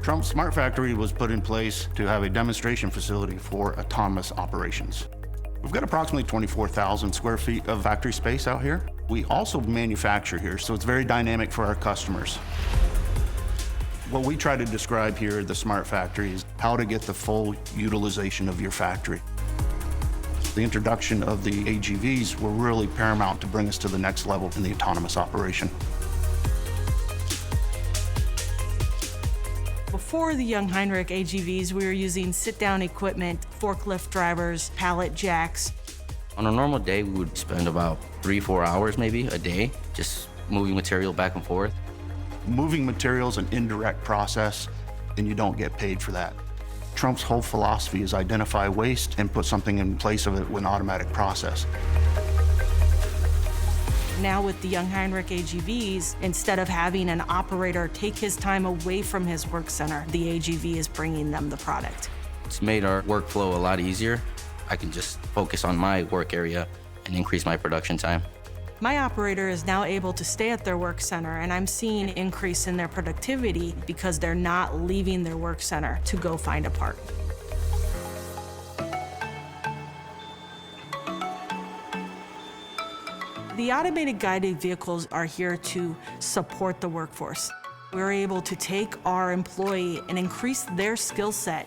TRUMPF Smart Factory was put in place to have a demonstration facility for autonomous operations. We've got approximately 24,000 square feet of factory space out here. We also manufacture here, so it's very dynamic for our customers. What we try to describe here at the Smart Factory is how to get the full utilization of your factory. The introduction of the AGVs were really paramount to bring us to the next level in the autonomous operation. Before the Jungheinrich AGVs, we were using sit-down equipment, forklift drivers, pallet jacks. On a normal day, we would spend about 3-4 hours maybe a day just moving material back and forth. Moving material is an indirect process, and you don't get paid for that. TRUMPF's whole philosophy is identify waste and put something in place of it with an automatic process. Now with the Jungheinrich AGVs, instead of having an operator take his time away from his work center, the AGV is bringing them the product. It's made our workflow a lot easier. I can just focus on my work area and increase my production time. My operator is now able to stay at their work center, and I'm seeing an increase in their productivity because they're not leaving their work center to go find a part. The automated guided vehicles are here to support the workforce. We're able to take our employee and increase their skill set.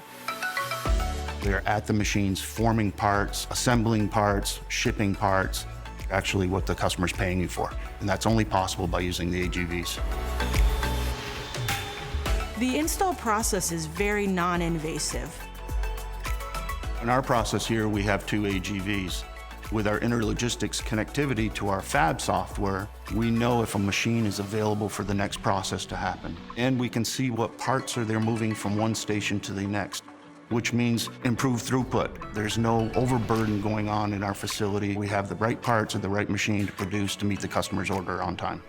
They're at the machines forming parts, assembling parts, shipping parts, actually what the customer's paying you for. And that's only possible by using the AGVs. The install process is very non-invasive. In our process here, we have 2 AGVs. With our interlogistics connectivity to our fab software, we know if a machine is available for the next process to happen. And we can see what parts are there moving from one station to the next, which means improved throughput. There's no overburden going on in our facility. We have the right parts and the right machine to produce to meet the customer's order on time.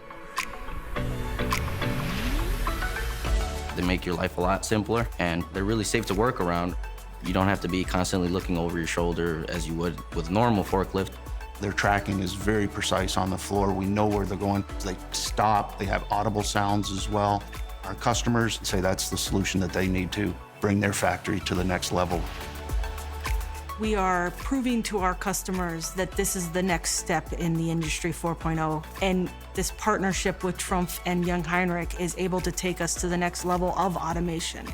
They make your life a lot simpler, and they're really safe to work around. You don't have to be constantly looking over your shoulder as you would with a normal forklift. Their tracking is very precise on the floor. We know where they're going. They stop. They have audible sounds as well. Our customers say that's the solution that they need to bring their factory to the next level. We are proving to our customers that this is the next step in the Industry 4.0, and this partnership with TRUMPF and Jungheinrich is able to take us to the next level of automation.